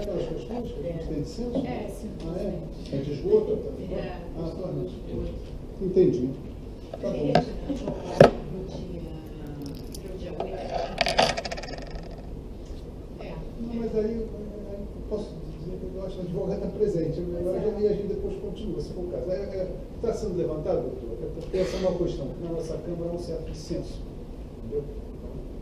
aquelas questões que a gente tem de censo? Sim. É de esgoto? Tá. Entendi. Tá bom. Não, mas aí eu posso dizer que eu acho que o advogado está presente. E a gente depois continua, se for o caso. Está sendo levantado, doutor? É porque essa é uma questão. Na nossa Câmara há um certo dissenso. Entendeu?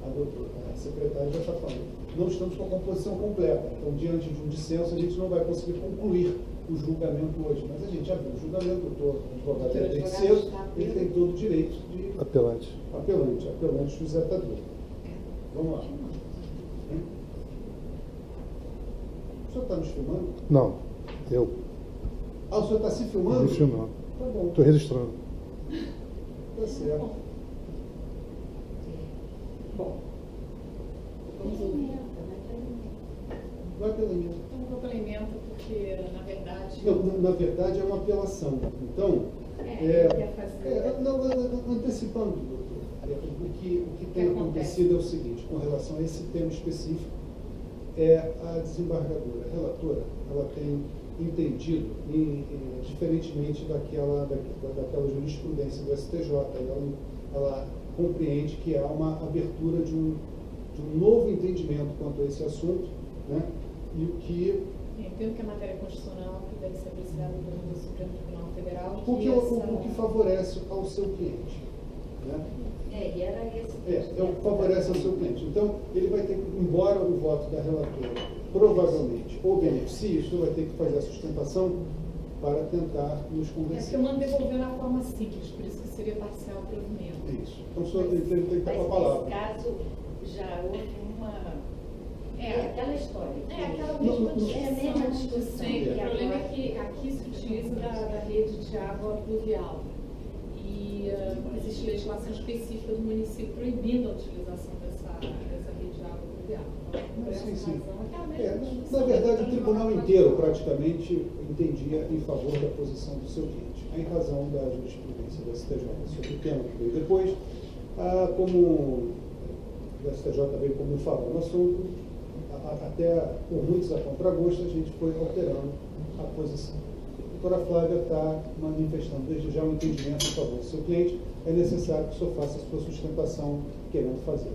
A secretária já está falando. Não estamos com a composição completa. Então, diante de um dissenso, a gente não vai conseguir concluir o julgamento hoje. Mas a gente já viu o julgamento, o advogado é terceiro, ele tem todo o direito de... Apelante, juiz atador. Vamos lá. O senhor está nos filmando? Não, eu. O senhor está se filmando? Me filmando. Tá bom. Estou registrando. Tá certo. Bom. Vai pela emenda. Não vou pela emenda porque, na verdade... Não, na verdade é uma apelação. Então, antecipando, doutor, o que tem acontecido é o seguinte, com relação a esse tema específico, a desembargadora, a relatora, ela tem entendido, diferentemente daquela jurisprudência do STJ, ela compreende que há uma abertura de um novo entendimento quanto a esse assunto, né? E o que... Entendo que a matéria constitucional que deve ser apreciada pelo Supremo Tribunal Federal... O que favorece ao seu cliente. Né? E era esse. Favorece ao seu cliente. Então, ele vai ter que, embora o voto da relatora provavelmente o beneficie, o senhor vai ter que fazer a sustentação para tentar nos convencer. Porque eu mando devolver na forma simples, por isso que seria parcial provimento. Isso. Então, o senhor tem que estar com a palavra. Nesse caso, já houve uma... aquela história. Aquela mesma discussão. O problema é que aqui se utiliza da rede de água pluvial. E existe legislação específica do município proibindo a utilização dessa rede de água pluvial. Então, por essa razão, na verdade, o tribunal inteiro praticamente entendia em favor da posição do seu cliente, em razão da jurisprudência do STJ sobre o tema que veio depois, como o STJ veio como farol no assunto, até por muitos a contragosto, a gente foi alterando a posição. A doutora Flávia está manifestando desde já um entendimento em favor do seu cliente. É necessário que o senhor faça a sua sustentação querendo fazer.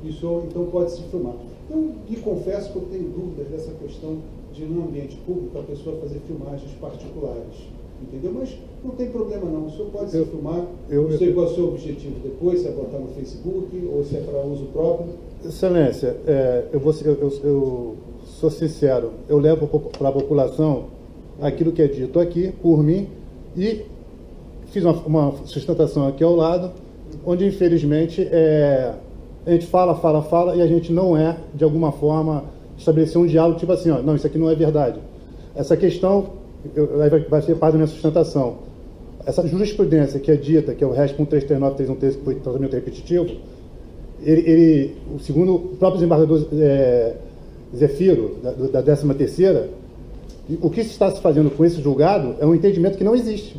Isso, então, pode se filmar. Eu lhe confesso que eu tenho dúvidas dessa questão de, num ambiente público, a pessoa fazer filmagens particulares. Entendeu? Mas não tem problema não. O senhor pode se filmar. Não sei qual é o seu objetivo depois, se é botar no Facebook ou se é para uso próprio. Excelência, eu sou sincero, eu levo para a população aquilo que é dito aqui, por mim, e fiz uma sustentação aqui ao lado, onde infelizmente a gente fala, e a gente não de alguma forma, estabelecer um diálogo tipo assim, não, isso aqui não é verdade. Essa questão vai ser parte da minha sustentação. Essa jurisprudência que é dita, que é o RESP 1339-313, que foi tratamento repetitivo, segundo o próprio desembargador Zefiro, da 13ª, o que está se fazendo com esse julgado é um entendimento que não existe.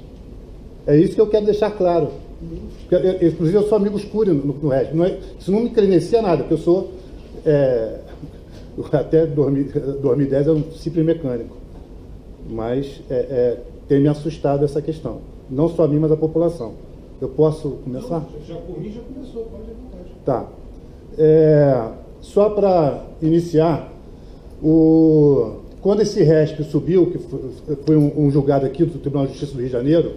É isso que eu quero deixar claro. Inclusive, eu sou amigo escuro no RESP. Isso não me credencia nada, porque eu sou... até 2010 eu era um simples mecânico. Mas tem me assustado essa questão. Não só a mim, mas a população. Eu posso começar? Não, já começou, pode à vontade. Tá. Só para iniciar, quando esse RESP subiu, que foi um julgado aqui do Tribunal de Justiça do Rio de Janeiro,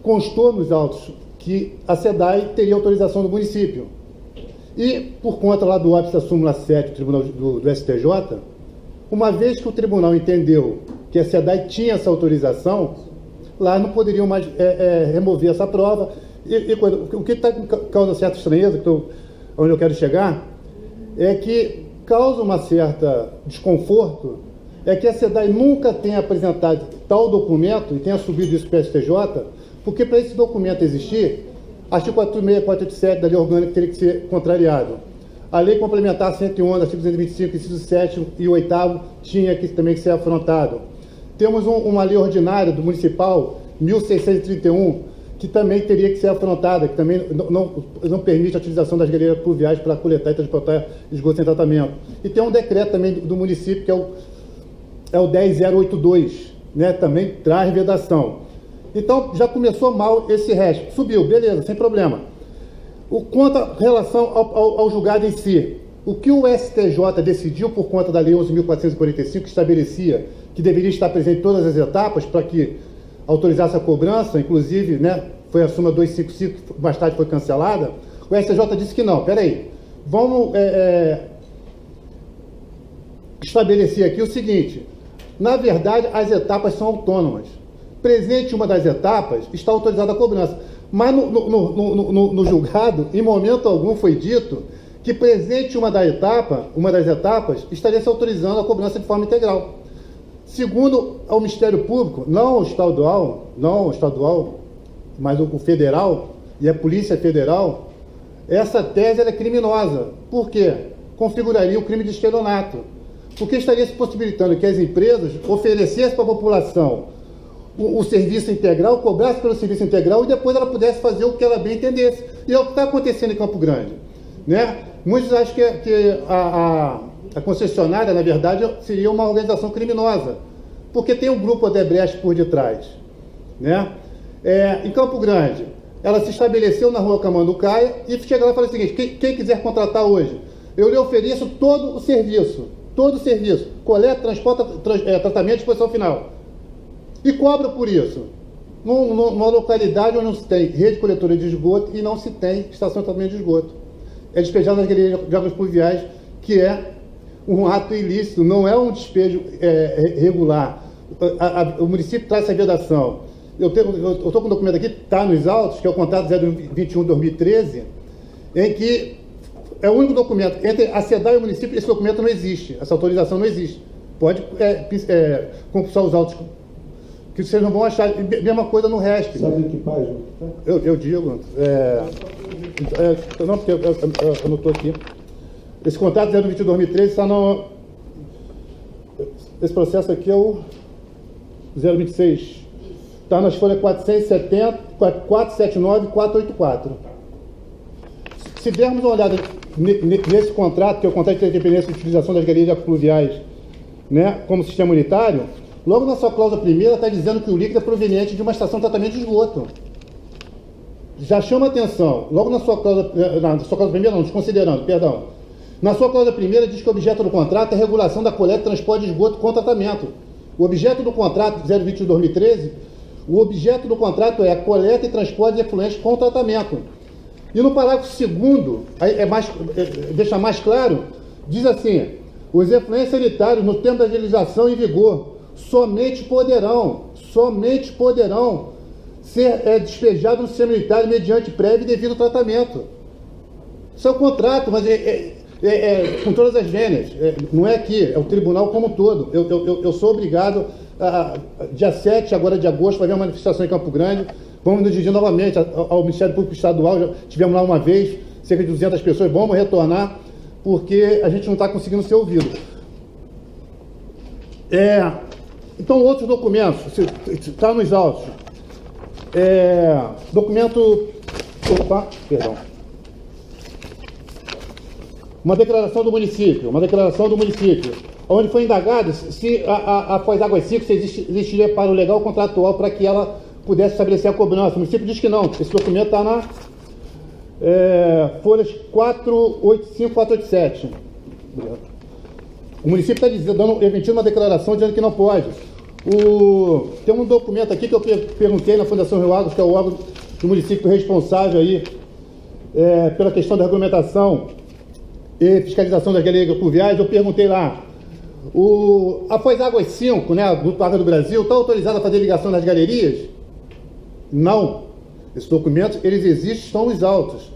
constou nos autos que a SEDAI teria autorização do município. E, por conta lá do óbice da súmula 7 do Tribunal do STJ, uma vez que o tribunal entendeu que a SEDAI tinha essa autorização, lá não poderiam mais remover essa prova. O que causa certa estranheza, onde eu quero chegar, é que causa uma certa desconforto, é que a SEDAI nunca tenha apresentado tal documento e tenha subido isso para o STJ, porque para esse documento existir, artigo 486 e 487 da Lei Orgânica teria que ser contrariado. A Lei Complementar 111, artigo 225, inciso 7 e 8º, tinha também que ser afrontado. Temos uma lei ordinária do municipal, 1631, que também teria que ser afrontada, que também não permite a utilização das galerias pluviais para coletar e transportar esgoto sem tratamento. E tem um decreto também do município, que é o 10082, né? Também traz vedação. Então, já começou mal esse resto. Subiu, beleza, sem problema. Quanto à relação ao julgado em si, o que o STJ decidiu por conta da Lei 11.445, que estabelecia que deveria estar presente em todas as etapas para que autorizasse a cobrança, inclusive, né, foi a súmula 255, que mais tarde foi cancelada, o STJ disse que não, peraí, vamos estabelecer aqui o seguinte: na verdade, as etapas são autônomas. Presente uma das etapas, está autorizada a cobrança. Mas no julgado, em momento algum foi dito que presente uma das etapas, estaria se autorizando a cobrança de forma integral. Segundo o Ministério Público, não o estadual, mas o federal e a Polícia Federal, essa tese é criminosa. Por quê? Configuraria o crime de estelionato. Porque estaria se possibilitando que as empresas oferecessem para a população o serviço integral, cobrasse pelo serviço integral e depois ela pudesse fazer o que ela bem entendesse. E é o que está acontecendo em Campo Grande, né? Muitos acham que a concessionária, na verdade, seria uma organização criminosa, porque tem um grupo Odebrecht por detrás, né? Em Campo Grande, ela se estabeleceu na rua Camanducaia e chega lá e fala o seguinte: quem quiser contratar hoje, eu lhe ofereço todo o serviço, coleta, transporte, tratamento e disposição final. E cobra por isso. Numa localidade onde não se tem rede coletora de esgoto e não se tem estação de tratamento de esgoto. É despejado nas galerias de águas pluviais, que é um ato ilícito, não é um despejo regular. O município traz essa vedação. Eu estou com um documento aqui, está nos autos, que é o contrato 021-2013, em que é o único documento. Entre a SEDAI e o município, esse documento não existe, essa autorização não existe. Pode compulsar os autos, que vocês não vão achar. Mesma coisa no resto. Sabe em que página? Eu digo. Não, porque eu não estou aqui. Esse contrato 021-2013 está no... Esse processo aqui é o 026. Está nas folhas 470, 479 e 484. Se dermos uma olhada nesse contrato, que é o contrato de independência de utilização das galerias pluviais, né, como sistema unitário, logo na sua cláusula primeira está dizendo que o líquido é proveniente de uma estação de tratamento de esgoto. Já chama atenção, logo na sua cláusula primeira, não, desconsiderando, perdão. Na sua cláusula primeira diz que o objeto do contrato é a regulação da coleta e transporte de esgoto com tratamento. O objeto do contrato 021-2013, o objeto do contrato é a coleta e transporte de efluentes com tratamento. E no parágrafo 2º, deixa mais claro, diz assim: os efluentes sanitários, no tempo da legislação em vigor, somente poderão ser despejados no sistema unitário mediante prévio e devido tratamento. Isso é o contrato, mas com todas as vênias. Não é aqui, é o tribunal como um todo. Eu sou obrigado, dia 7 agora de agosto, fazer uma manifestação em Campo Grande. Vamos nos dirigir novamente ao Ministério Público Estadual. Já estivemos lá uma vez, cerca de 200 pessoas. Vamos retornar, porque a gente não está conseguindo ser ouvido. Então, outros documentos, está nos autos. Documento... Opa, perdão. Uma declaração do município, onde foi indagado se a Foz Águas 5 se existiria para o legal contratual para que ela pudesse estabelecer a cobrança. O município diz que não. Esse documento está na folhas 485 e 487. O município está emitindo uma declaração dizendo que não pode. Tem um documento aqui que eu perguntei na Fundação Rio Águas, que é o órgão do município responsável aí pela questão da regulamentação e fiscalização das galerias pluviais. Eu perguntei lá, a Foz Águas 5, né, do Parque do Brasil, está autorizada a fazer ligação nas galerias? Não. Esses documentos, eles existem, estão nos autos.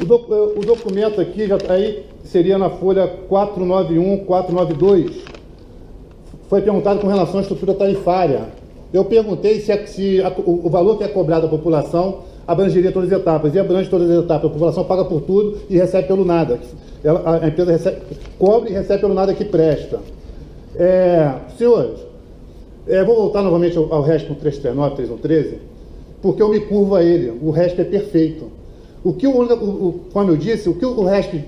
O documento aqui, já aí seria na folha 491, 492. Foi perguntado com relação à estrutura tarifária. Eu perguntei se o valor que é cobrado à população abrangeria todas as etapas. E abrange todas as etapas. A população paga por tudo e recebe pelo nada. A empresa cobra e recebe pelo nada que presta. Senhores, Vou voltar novamente ao RESP 1339, 3113, porque eu me curvo a ele. O RESP é perfeito. Como eu disse, o que o RESP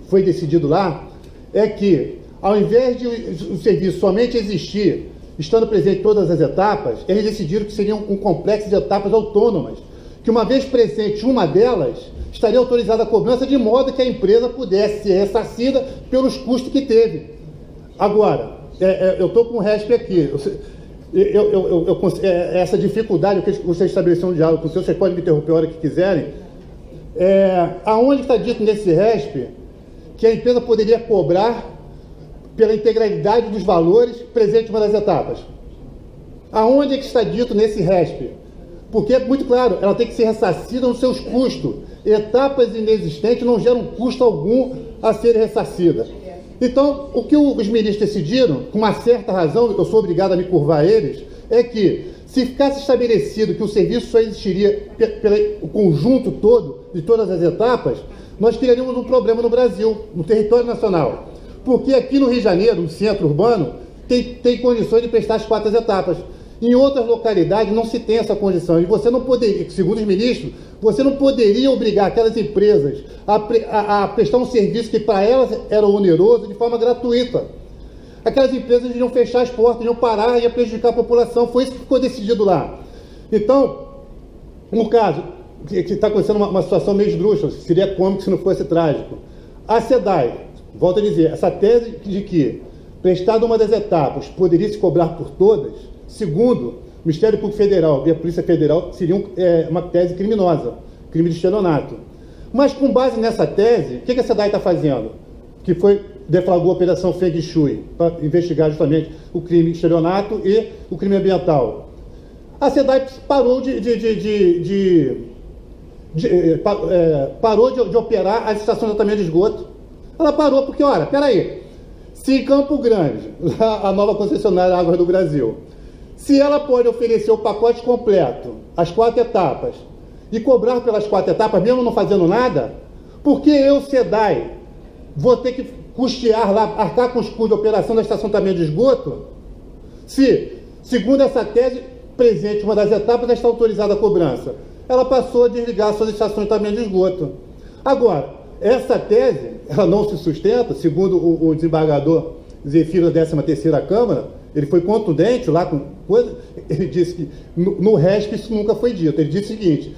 foi decidido lá é que, ao invés de o serviço somente existir, estando presente em todas as etapas, eles decidiram que seria um complexo de etapas autônomas, que uma vez presente uma delas, estaria autorizada a cobrança de modo que a empresa pudesse ser ressarcida pelos custos que teve. Agora, eu estou com o RESP aqui. Essa dificuldade que você estabeleceu um diálogo com o senhor, vocês podem me interromper a hora que quiserem. Aonde está dito nesse RESP que a empresa poderia cobrar pela integralidade dos valores presente em uma das etapas? Aonde é que está dito nesse RESP? Porque é muito claro, ela tem que ser ressarcida nos seus custos. Etapas inexistentes não geram custo algum a serem ressarcidas. Então, o que os ministros decidiram, com uma certa razão, eu sou obrigado a me curvar a eles, é que, se ficasse estabelecido que o serviço só existiria pelo conjunto todo, de todas as etapas, nós criaríamos um problema no Brasil, no território nacional. Porque aqui no Rio de Janeiro, no centro urbano, tem condições de prestar as 4 etapas. Em outras localidades não se tem essa condição. E você não poderia, segundo os ministros, você não poderia obrigar aquelas empresas a prestar um serviço que para elas era oneroso de forma gratuita. Aquelas empresas iriam fechar as portas, iriam parar, ia prejudicar a população. Foi isso que ficou decidido lá. Então, no caso, que está acontecendo uma situação meio esdrúxula, seria cômico se não fosse trágico. A SEDAI, volto a dizer, essa tese de que, prestada uma das etapas, poderia se cobrar por todas, segundo o Ministério Público Federal e a Polícia Federal, seria uma tese criminosa, crime de estelionato. Mas, com base nessa tese, o que a SEDAI está fazendo? Que deflagrou a Operação Feng Shui, para investigar justamente o crime de estelionato e o crime ambiental. A SEDAI parou de operar as estações de tratamento de esgoto. Ela parou porque, olha, peraí, se em Campo Grande, a nova concessionária Águas do Brasil, se ela pode oferecer o pacote completo, as 4 etapas, e cobrar pelas 4 etapas, mesmo não fazendo nada, por que eu, SEDAI, vou ter que custear lá, arcar com os custos de operação da estação de tratamento de esgoto, se, segundo essa tese, presente uma das etapas, já está autorizada a cobrança? Ela passou a desligar suas estações de tratamento de esgoto. Agora, essa tese, ela não se sustenta, segundo o desembargador Zefiro da 13ª Câmara, ele foi contundente lá com coisa, ele disse que no RESP isso nunca foi dito. Ele disse o seguinte,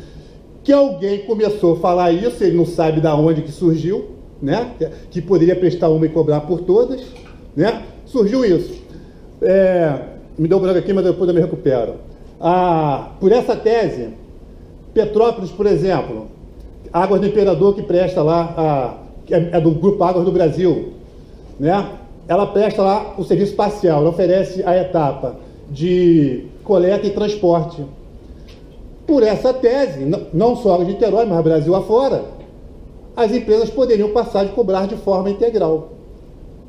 que alguém começou a falar isso, ele não sabe de onde que surgiu, né? Que poderia prestar uma e cobrar por todas, né? Surgiu isso. Me deu branco aqui, mas depois eu me recupero. Por essa tese, Petrópolis, por exemplo, Águas do Imperador, que presta lá, que é do Grupo Águas do Brasil, né? Ela presta lá o serviço parcial, ela oferece a etapa de coleta e transporte. Por essa tese, não só Águas de Niterói, mas Brasil afora, as empresas poderiam passar de cobrar de forma integral.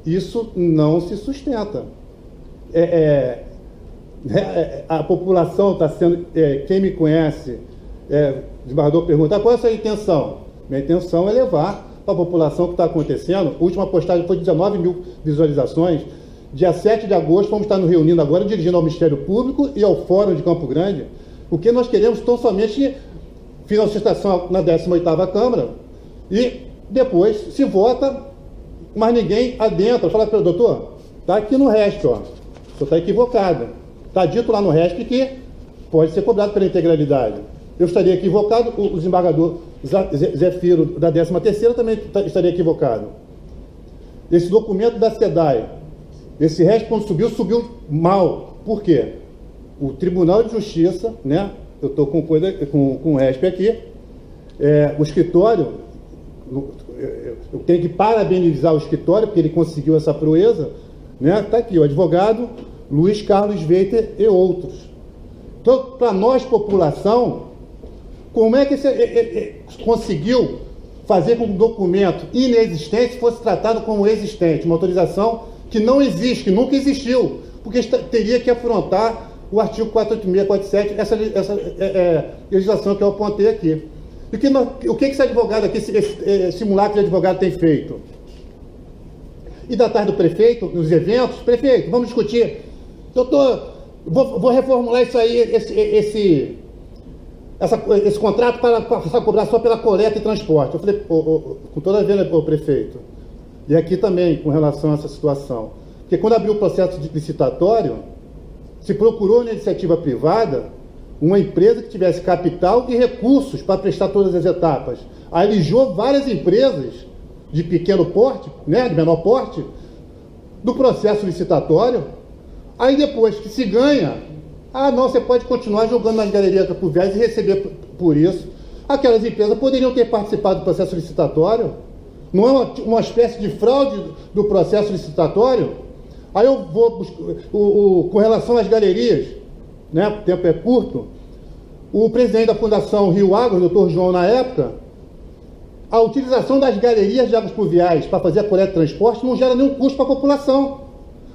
Isso não se sustenta. A população está sendo... quem me conhece, o desembargador pergunta, qual é a sua intenção? Minha intenção é levar para a população o que está acontecendo. A última postagem foi 19 mil visualizações. Dia 7 de agosto, vamos estar nos reunindo agora, dirigindo ao Ministério Público e ao Fórum de Campo Grande, porque nós queremos tão somente financiação na 18ª Câmara e depois se vota, mas ninguém adentra. Fala para o doutor, está aqui no RESP, ó. O senhor está equivocado. Está dito lá no RESP que pode ser cobrado pela integralidade. Eu estaria equivocado, o desembargador Zefiro da 13ª também estaria equivocado. Esse documento da SEDAI, esse RESP, quando subiu mal. Por quê? O Tribunal de Justiça, né? Eu estou com o RESP aqui, o escritório, eu tenho que parabenizar o escritório, porque ele conseguiu essa proeza, né? Está aqui, o advogado Luiz Carlos Veiter e outros. Então, para nós, população, como é que você conseguiu fazer com que um documento inexistente fosse tratado como existente, uma autorização que não existe, que nunca existiu, porque teria que afrontar o artigo 486, 47, essa legislação que eu apontei aqui. E o que esse advogado aqui, esse simulacro de advogado tem feito? E da tarde do prefeito, nos eventos, prefeito, vamos discutir. Doutor, Vou reformular isso aí, esse contrato para cobrar só pela coleta e transporte. Eu falei, com toda a venda, prefeito, e aqui também com relação a essa situação, porque quando abriu o processo licitatório, se procurou na iniciativa privada uma empresa que tivesse capital e recursos para prestar todas as etapas. Alijou várias empresas de pequeno porte, né, de menor porte, do processo licitatório. Aí depois que se ganha, não, você pode continuar jogando nas galerias pluviais e receber por isso. Aquelas empresas poderiam ter participado do processo licitatório. Não é uma espécie de fraude do processo licitatório? Aí eu vou buscar, com relação às galerias, né, o tempo é curto, o presidente da Fundação Rio Águas, o Dr. João, na época, a utilização das galerias de águas pluviais para fazer a coleta e transporte não gera nenhum custo para a população,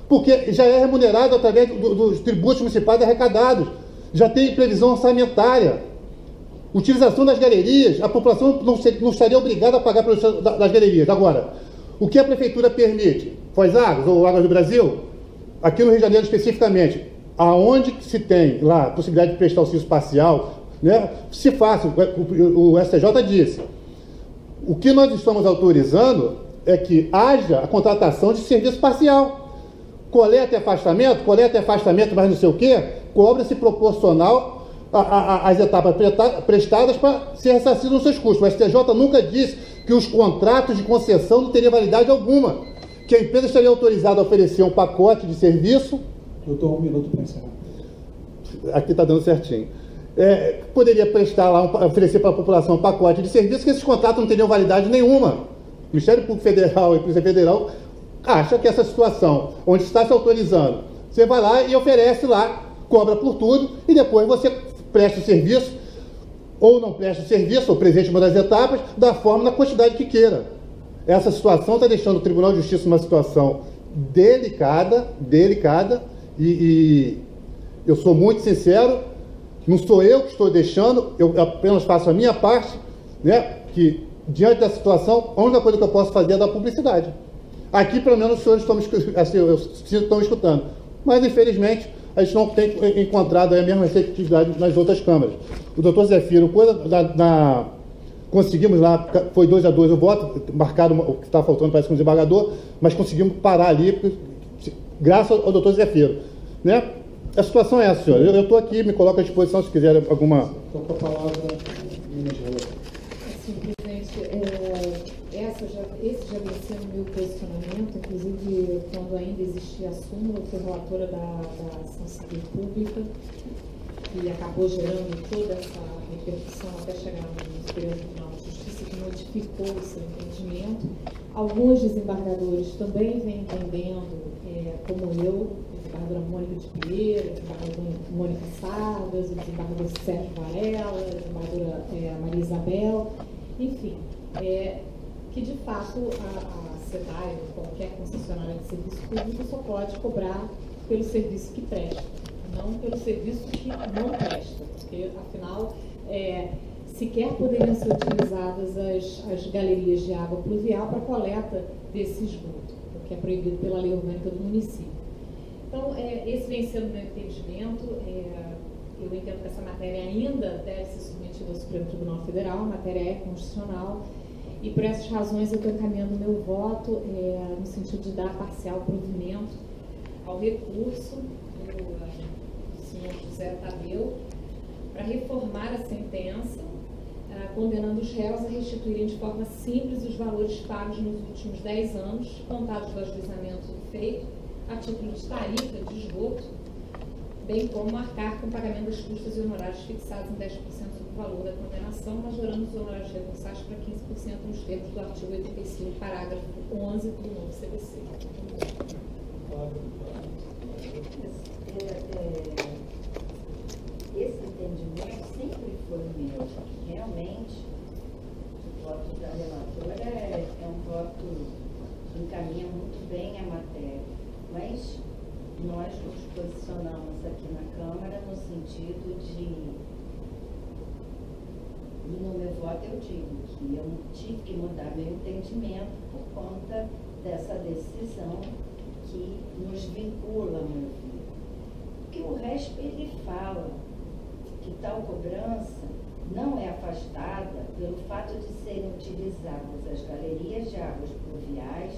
porque já é remunerado através dos tributos municipais arrecadados, já tem previsão orçamentária. Utilização das galerias, a população não estaria obrigada a pagar pelo uso das galerias. Agora, o que a prefeitura permite? Foz Águas ou Águas do Brasil? Aqui no Rio de Janeiro especificamente, aonde se tem lá a possibilidade de prestar auxílio parcial, né, se faça, o STJ disse, o que nós estamos autorizando é que haja a contratação de serviço parcial. Coleta e afastamento, mas não sei o quê, cobra-se proporcional às etapas prestadas para ser ressarcido nos seus custos. O STJ nunca disse que os contratos de concessão não teriam validade alguma, que a empresa estaria autorizada a oferecer um pacote de serviço. Doutor, 1 minuto para encerrar. Aqui está dando certinho. Poderia prestar lá, oferecer para a população um pacote de serviço, que esses contratos não teriam validade nenhuma. O Ministério Público Federal e a Polícia Federal acha que essa situação, onde está se autorizando, você vai lá e oferece lá, cobra por tudo, e depois você presta o serviço, ou não presta o serviço, ou presente uma das etapas, da forma, na quantidade que queira. Essa situação está deixando o Tribunal de Justiça numa situação delicada, e eu sou muito sincero, não sou eu que estou deixando, eu apenas faço a minha parte, né, que diante da situação, a única coisa que eu posso fazer é dar publicidade. Aqui, pelo menos, os senhores estão escutando. Mas, infelizmente, a gente não tem encontrado a mesma receptividade nas outras câmaras. O doutor Zefiro, conseguimos lá, foi 2-2 o voto, marcado o que está faltando, parece que um desembargador, mas conseguimos parar ali, graças ao doutor Zefiro. Né? A situação é essa, senhor. Eu estou aqui, me coloco à disposição se quiser alguma... Então, com a palavra, Minas Gerais. Sim, presidente, esse já vem sendo o meu posicionamento, inclusive quando ainda existia a súmula, eu fui relatora da ação civil pública, que acabou gerando toda essa repercussão até chegar no Superior Tribunal de Justiça, que modificou o seu entendimento. Alguns desembargadores também vêm entendendo, como eu, o desembargadora Mônica de Pinheiro, o desembargador Mônica Sardas, o desembargador Sérgio Varela, a desembargadora Maria Isabel, enfim, que de fato a SEDAI, qualquer concessionária de serviço público, só pode cobrar pelo serviço que presta, não pelo serviço que não presta, porque afinal sequer poderiam ser utilizadas as galerias de água pluvial para coleta desse esgoto, o que é proibido pela lei orgânica do município. Então, esse vem sendo o meu entendimento. Eu entendo que essa matéria ainda deve ser submetida ao Supremo Tribunal Federal, a matéria é constitucional, e por essas razões eu estou encaminhando o meu voto no sentido de dar parcial provimento ao recurso do senhor José Tadeu para reformar a sentença, condenando os réus a restituírem de forma simples os valores pagos nos últimos 10 anos, contados do ajuizamento feito, a título de tarifa de esgoto, bem como arcar com o pagamento das custas e honorários fixados em 10% do valor da condenação, majorando os honorários recursados para 15% nos termos do artigo 85, parágrafo 11 do novo CPC. Esse entendimento sempre foi meu. Realmente, o voto da relatora é um voto que encaminha muito bem a matéria, mas nós nos posicionamos aqui na Câmara no sentido e no meu voto eu digo que eu tive que mudar meu entendimento por conta dessa decisão que nos vincula muito. O que que o RESP ele fala que tal cobrança não é afastada pelo fato de serem utilizadas as galerias de águas pluviais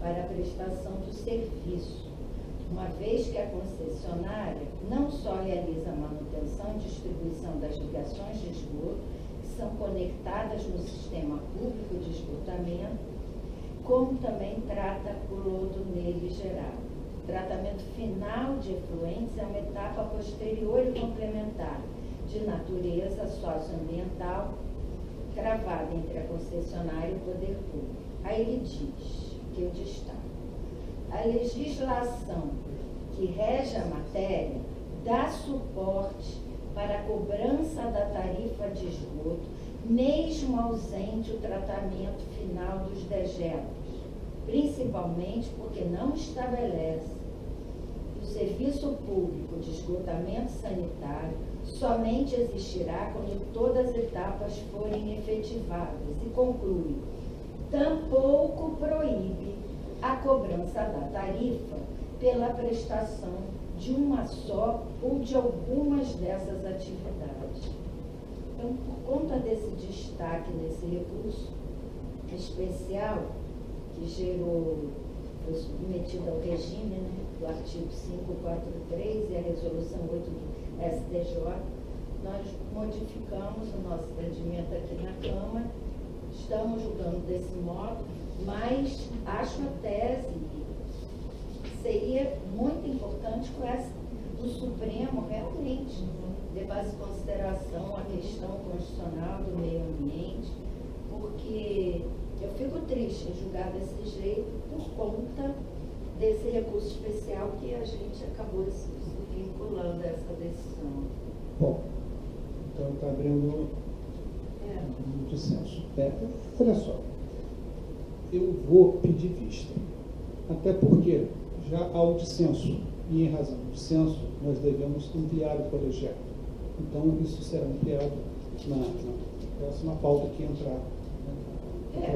para a prestação do serviço, uma vez que a concessionária não só realiza a manutenção e distribuição das ligações de esgoto, que são conectadas no sistema público de esgotamento, como também trata o lodo nele gerado. O tratamento final de efluentes é uma etapa posterior e complementar de natureza socioambiental cravada entre a concessionária e o poder público. Aí ele diz, que eu destaco, a legislação que rege a matéria dá suporte para a cobrança da tarifa de esgoto, mesmo ausente o tratamento final dos dejetos, principalmente porque não estabelece que o serviço público de esgotamento sanitário somente existirá quando todas as etapas forem efetivadas e conclui, tampouco proíbe a cobrança da tarifa pela prestação de uma só ou de algumas dessas atividades. Então, por conta desse destaque nesse recurso especial que foi submetido ao regime, né, do artigo 543 e a resolução 8 do STJ, nós modificamos o nosso entendimento aqui na Câmara, estamos julgando desse modo, mas acho a tese seria muito importante com essa do Supremo realmente levar em consideração a questão constitucional do meio ambiente, porque eu fico triste em julgar desse jeito por conta desse recurso especial que a gente acabou se vinculando a essa decisão. Bom, então está abrindo um dissenso. Olha só, eu vou pedir vista, até porque já há o dissenso, e em razão do dissenso nós devemos ampliar o colegiado. Então isso será ampliado na próxima pauta que entrar,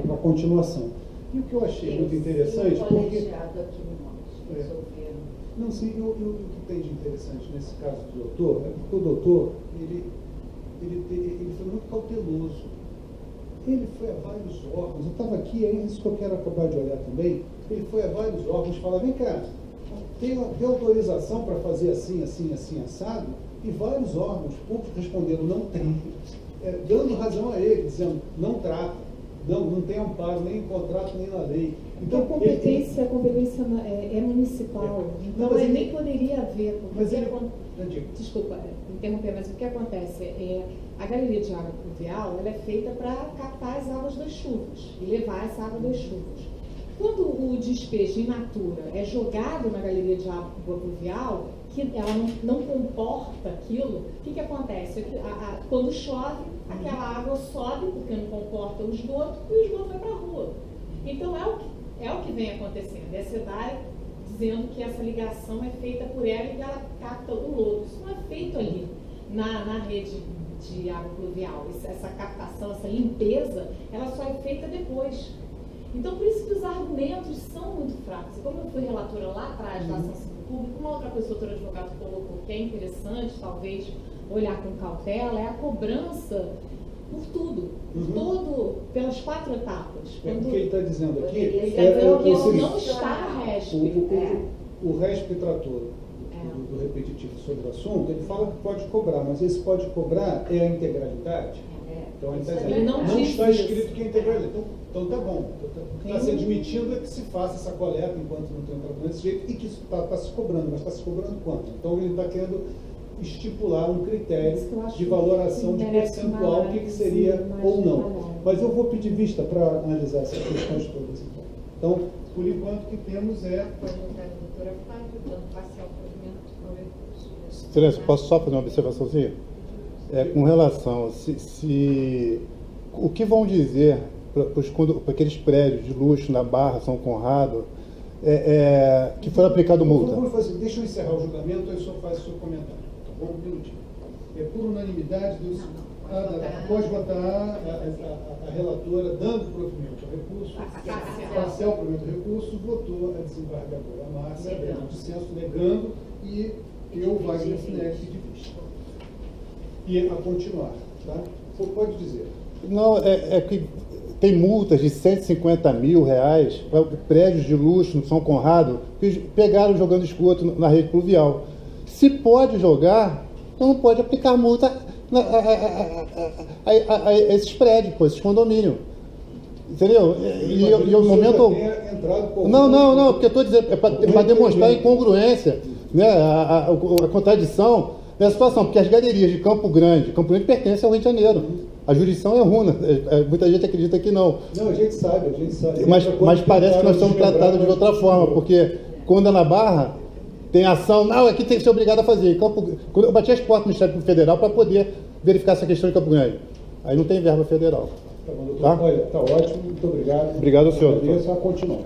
para a continuação. E o que eu achei muito interessante, porque... Não, sim, o que tem de interessante nesse caso do doutor é porque o doutor, ele foi muito cauteloso. Ele foi a vários órgãos, eu estava aqui, é isso que eu quero acabar de olhar também, ele foi a vários órgãos e falou, vem cá, tem autorização para fazer assim, assim, assim, assado, e vários órgãos públicos responderam, não tem, dando razão a ele, dizendo, não trata, não tem amparo nem em contrato, nem na lei. Então, a competência é municipal, então ele nem poderia haver. Desculpa interromper, mas o que acontece a galeria de água pluvial ela é feita para captar as águas das chuvas e levar essa água das chuvas. Quando o despejo in natura é jogado na galeria de água pluvial, que ela não comporta aquilo, o que acontece? Quando chove, aquela água sobe, porque não comporta o esgoto, e o esgoto vai para a rua. Então, é o que vem acontecendo. A SEDAI dizendo que essa ligação é feita por ela e que ela capta o lodo. Isso não é feito ali na rede de água pluvial. Essa captação, essa limpeza, ela só é feita depois. Então, por isso que os argumentos são muito fracos. Como eu fui relatora lá atrás da ação civil pública, uma outra coisa que o doutor advogado colocou que é interessante, talvez, olhar com cautela, é a cobrança por tudo, pelas 4 etapas. O que ele está dizendo aqui não está na RESP. O RESP tratou do repetitivo sobre o assunto, ele fala que pode cobrar, mas esse pode cobrar é a integralidade. Então ele está dizendo, não está escrito que é integralidade. Então tá bom. Está se admitindo que se faça essa coleta enquanto não tem um tratamento desse jeito e que isso está se cobrando, mas está se cobrando quanto? Então ele está querendo estipular um critério de valoração de percentual, o que seria ou não. Mas eu vou pedir vista para analisar essas questões todas. Então, por enquanto, o que temos Excelência, posso só fazer uma observaçãozinha? Com relação o que vão dizer para aqueles prédios de luxo na Barra, São Conrado, que foi aplicado multa? Deixa eu encerrar o julgamento, aí o senhor faz o seu comentário. Tá bom? Um minutinho. Por unanimidade, após votar a relatora dando provimento ao recurso, parcial provimento ao recurso, votou a desembargadora Márcia, o dissenso negando, e eu, Wagner Finec, de vista. E a continuar, tá? Você pode dizer. Não, é que tem multas de R$150 mil para prédios de luxo no São Conrado que pegaram jogando esgoto na rede pluvial. Se pode jogar, então não pode aplicar multa a esses prédios, esses condomínios. Entendeu? E o momento. Não, porque eu estou dizendo, é para demonstrar a incongruência, né, a contradição da situação, porque as galerias de Campo Grande pertencem ao Rio de Janeiro. A jurisdição é runa, muita gente acredita que não. Não, a gente sabe. Mas parece que nós somos tratados de outra forma, porque quando é na Barra, tem ação, não, aqui tem que ser obrigado a fazer. Quando eu bati as portas do Ministério Federal para poder verificar essa questão de Campo Grande. Aí não tem verba federal. Tá bom, doutor. Olha, tá ótimo, muito obrigado. Obrigado, senhor. Só continuar.